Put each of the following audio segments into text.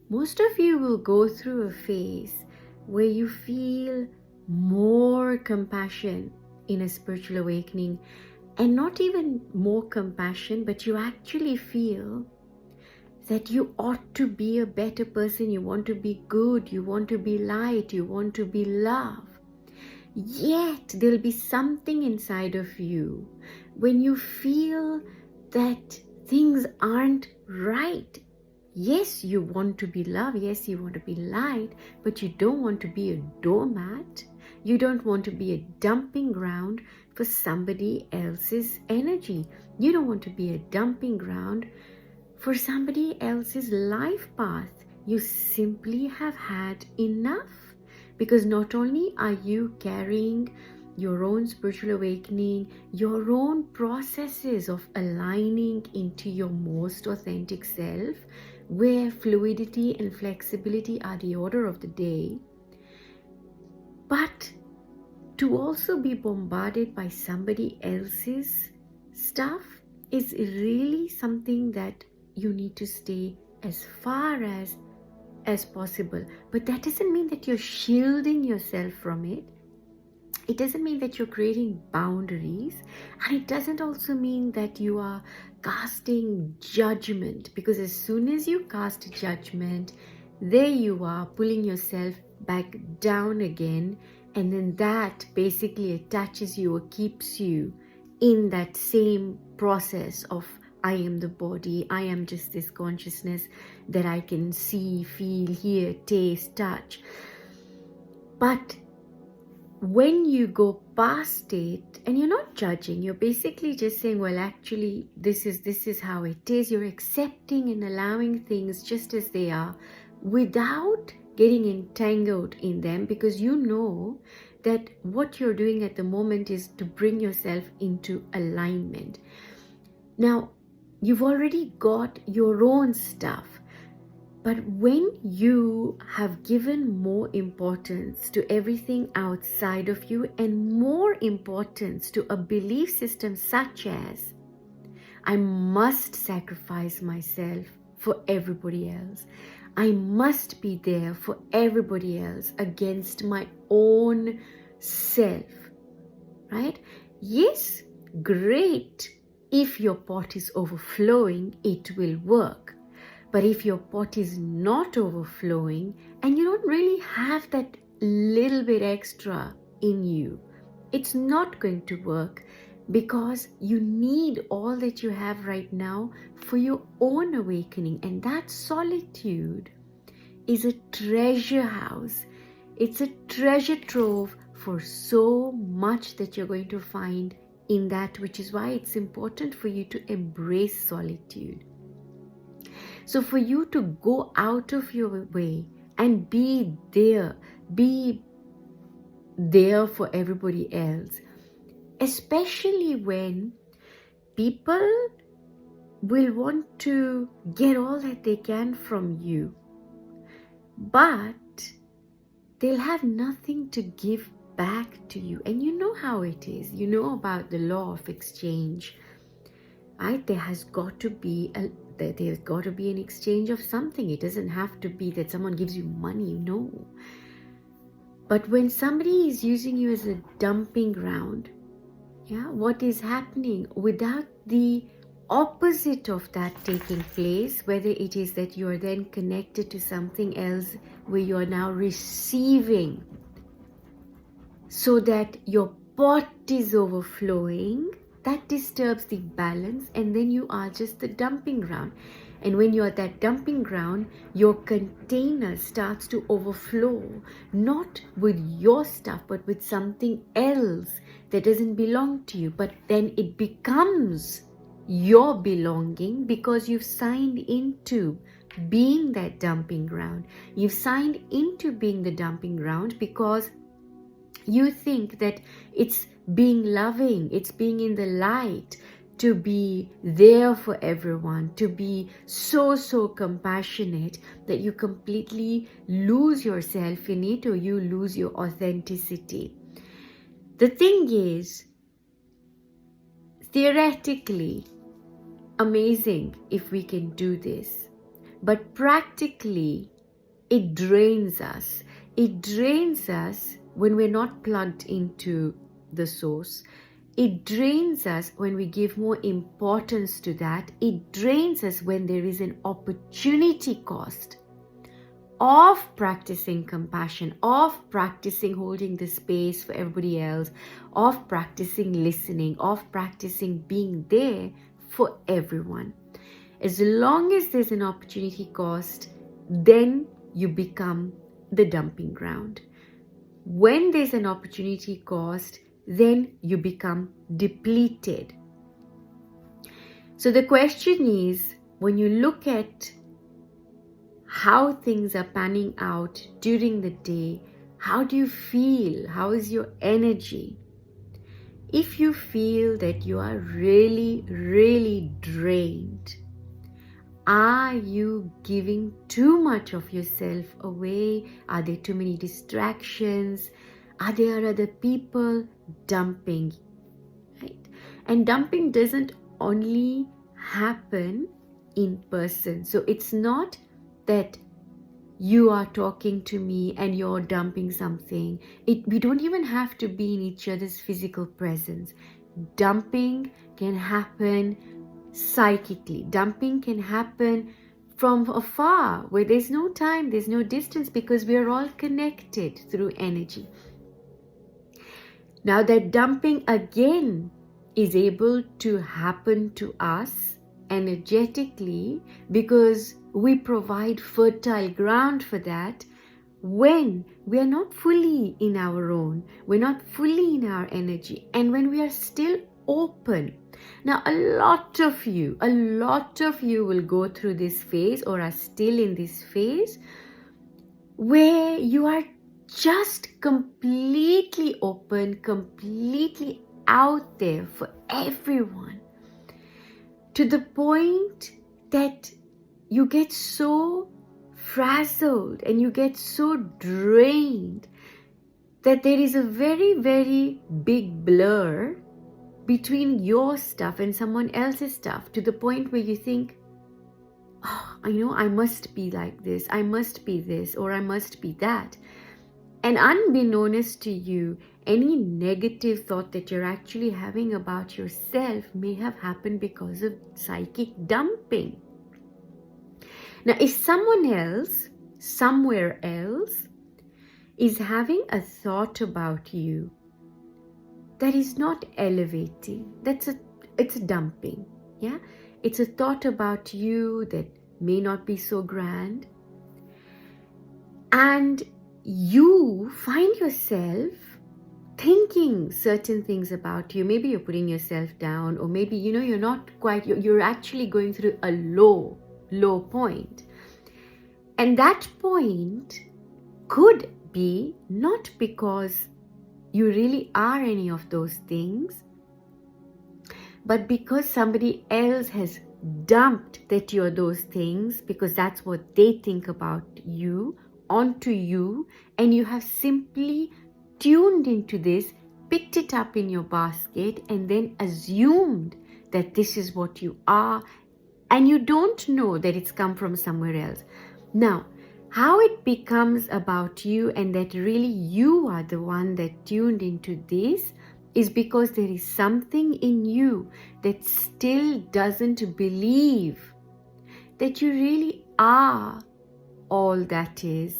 Most of you will go through a phase where you feel more compassion in a spiritual awakening, and not even more compassion, but you actually feel that you ought to be a better person, you want to be good, you want to be light, you want to be love. Yet there'll be something inside of you when you feel that things aren't right. Yes, you want to be love, yes, you want to be light, but you don't want to be a doormat. You don't want to be a dumping ground for somebody else's energy. You don't want to be a dumping ground for somebody else's life path. You simply have had enough, because not only are you carrying your own spiritual awakening, your own processes of aligning into your most authentic self, where fluidity and flexibility are the order of the day, but to also be bombarded by somebody else's stuff is really something that you need to stay as far as possible. But that doesn't mean that you're shielding yourself from it. It doesn't mean that you're creating boundaries, and it doesn't also mean that you are casting judgment, because as soon as you cast judgment, there you are pulling yourself back down again, and then that basically attaches you or keeps you in that same process of I am the body, I am just this consciousness that I can see, feel, hear, taste, touch. But when you go past it and you're not judging, you're basically just saying, well, actually, this is how it is. You're accepting and allowing things just as they are without getting entangled in them, because you know that what you're doing at the moment is to bring yourself into alignment. Now, you've already got your own stuff. But when you have given more importance to everything outside of you and more importance to a belief system such as, I must sacrifice myself for everybody else, I must be there for everybody else against my own self, right? Yes, great. If your pot is overflowing, it will work. But if your pot is not overflowing and you don't really have that little bit extra in you, it's not going to work, because you need all that you have right now for your own awakening. And that solitude is a treasure house. It's a treasure trove for so much that you're going to find in that, which is why it's important for you to embrace solitude. So for you to go out of your way and be there for everybody else, especially when people will want to get all that they can from you, but they'll have nothing to give back to you. And you know how it is. You know about the law of exchange, right? There's got to be an exchange of something. It doesn't have to be that someone gives you money, no. But when somebody is using you as a dumping ground, what is happening without the opposite of that taking place, whether it is that you are then connected to something else where you are now receiving so that your pot is overflowing, that disturbs the balance, and then you are just the dumping ground. And when you're at that dumping ground, your container starts to overflow, not with your stuff, but with something else that doesn't belong to you. But then it becomes your belonging, because you've signed into being that dumping ground. You've signed into being the dumping ground because you think that it's being loving, it's being in the light, to be there for everyone, to be so compassionate that you completely lose yourself in it, or you lose your authenticity. The thing is, theoretically, amazing if we can do this, but practically, it drains us. It drains us when we're not plugged into the source. It drains us when we give more importance to that. It drains us when there is an opportunity cost of practicing compassion, of practicing holding the space for everybody else, of practicing listening, of practicing being there for everyone. As long as there's an opportunity cost, then you become the dumping ground. When there's an opportunity cost, then you become depleted. So the question is, when you look at how things are panning out during the day, how do you feel? How is your energy? If you feel that you are really, really drained, are you giving too much of yourself away? Are there too many distractions? Are there other people dumping? Right? And dumping doesn't only happen in person. So it's not that you are talking to me and you're dumping something. We don't even have to be in each other's physical presence. Dumping can happen psychically. Dumping can happen from afar, where there's no time, there's no distance, because we are all connected through energy. Now that dumping again is able to happen to us energetically, because we provide fertile ground for that when we are not fully in our own, we're not fully in our energy, and when we are still open. Now a lot of you will go through this phase or are still in this phase where you are just completely open, completely out there for everyone, to the point that you get so frazzled and you get so drained that there is a very, very big blur between your stuff and someone else's stuff, to the point where you think, oh, I must be like this, I must be this, or I must be that. And unbeknownst to you, any negative thought that you're actually having about yourself may have happened because of psychic dumping. Now, if someone else, somewhere else, is having a thought about you that is not elevating, it's a dumping, yeah? It's a thought about you that may not be so grand, and you find yourself thinking certain things about you. Maybe you're putting yourself down, or maybe you're not quite, you're actually going through a low point, and that point could be not because you really are any of those things, but because somebody else has dumped that you're those things, because that's what they think about you, onto you, and you have simply tuned into this, picked it up in your basket, and then assumed that this is what you are, and you don't know that it's come from somewhere else. Now, how it becomes about you and that really you are the one that tuned into this is because there is something in you that still doesn't believe that you really are all that is,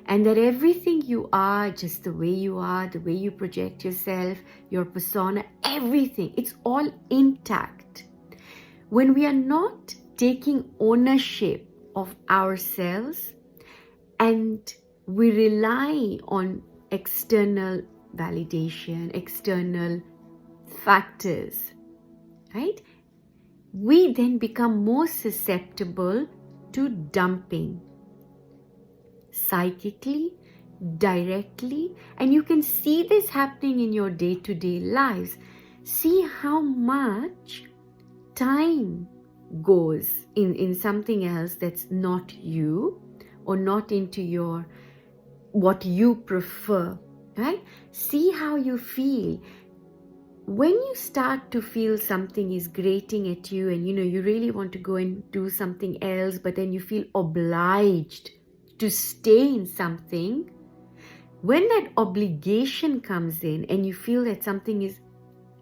and that everything you are, just the way you are, the way you project yourself, your persona, everything, it's all intact. When we are not taking ownership of ourselves and we rely on external validation, external factors, right? We then become more susceptible to dumping, psychically, directly, and you can see this happening in your day-to-day lives. See how much time goes in something else that's not you, or not into your what you prefer, right? See how you feel. When you start to feel something is grating at you, and you really want to go and do something else, but then you feel obliged to stay in something, when that obligation comes in and you feel that something is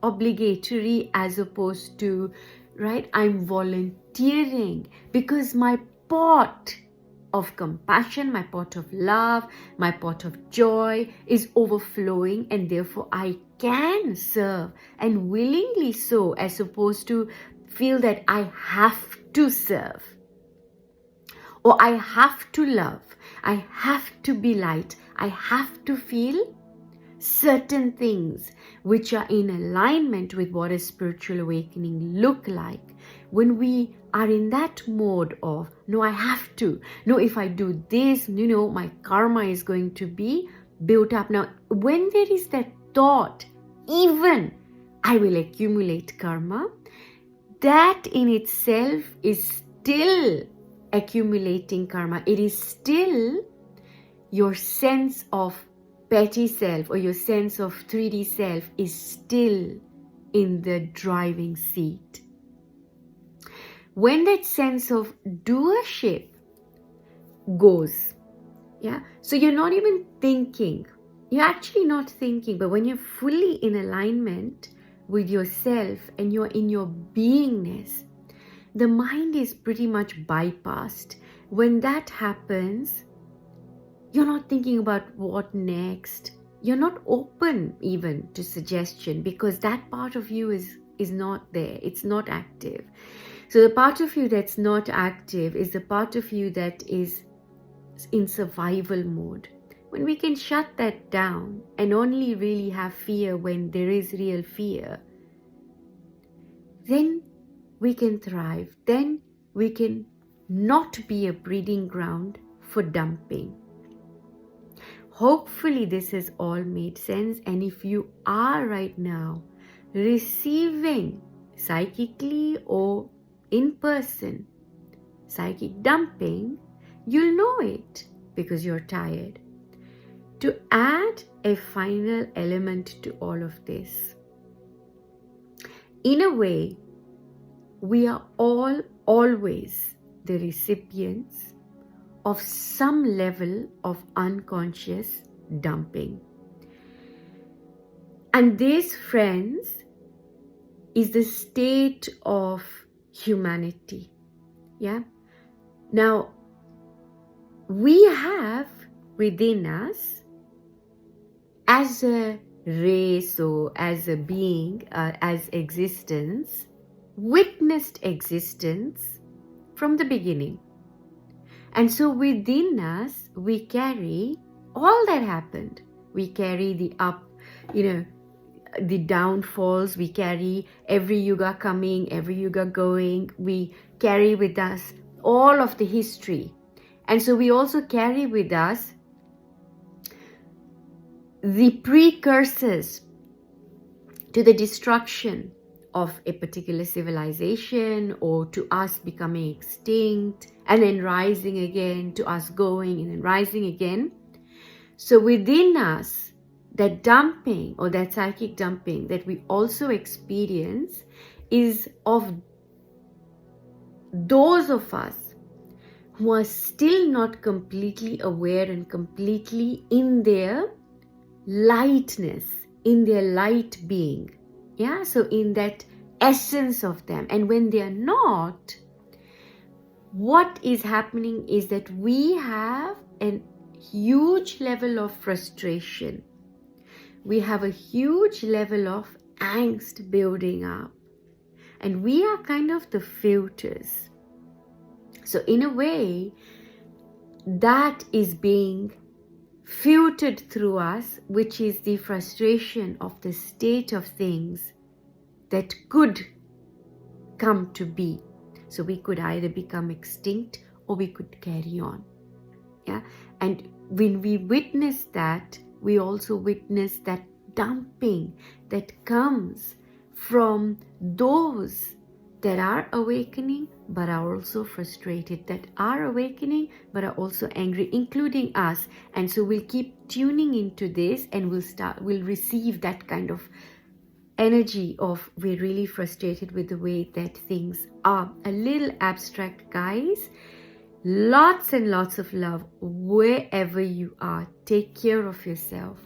obligatory as opposed to, right, I'm volunteering because my pot of compassion, my pot of love, my pot of joy is overflowing, and therefore I can serve, and willingly so, as opposed to feel that I have to serve, or I have to love, I have to be light, I have to feel certain things which are in alignment with what a spiritual awakening look like. When we are in that mode of, no, I have to, no, if I do this, my karma is going to be built up. Now, when there is that thought, even I will accumulate karma, that in itself is still accumulating karma. It is still your sense of petty self, or your sense of 3D self is still in the driving seat. When that sense of doership goes, so you're not even thinking, you're actually not thinking, but when you're fully in alignment with yourself and you're in your beingness, the mind is pretty much bypassed. When that happens, you're not thinking about what next. You're not open even to suggestion, because that part of you is not there. It's not active. So the part of you that's not active is the part of you that is in survival mode. When we can shut that down and only really have fear when there is real fear, then we can thrive. Then we can not be a breeding ground for dumping. Hopefully this has all made sense, and if you are right now receiving psychically or in person psychic dumping, you'll know it because you're tired. To add a final element to all of this, in a way, we are all always the recipients of some level of unconscious dumping. And this, friends, is the state of humanity. Now, we have within us, as a race or as a being, as existence, witnessed existence from the beginning. And so within us, we carry all that happened. We carry the the downfalls. We carry every yuga coming, every yuga going. We carry with us all of the history. And so we also carry with us the precursors to the destruction of a particular civilization, or to us becoming extinct and then rising again, to us going and then rising again. So within us, that dumping or that psychic dumping that we also experience is of those of us who are still not completely aware and completely in their lightness, in their light being. So in that essence of them. And when they are not, what is happening is that we have a huge level of frustration. We have a huge level of angst building up. And we are kind of the filters. So in a way, that is being filtered through us, which is the frustration of the state of things that could come to be. So we could either become extinct or we could carry on. And when we witness that, we also witness that dumping that comes from those that are awakening but are also frustrated, that are awakening but are also angry, including us. And so we'll keep tuning into this, and we'll receive that kind of energy of, we're really frustrated with the way that things are. A little abstract, guys. Lots and lots of love wherever you are. Take care of yourself.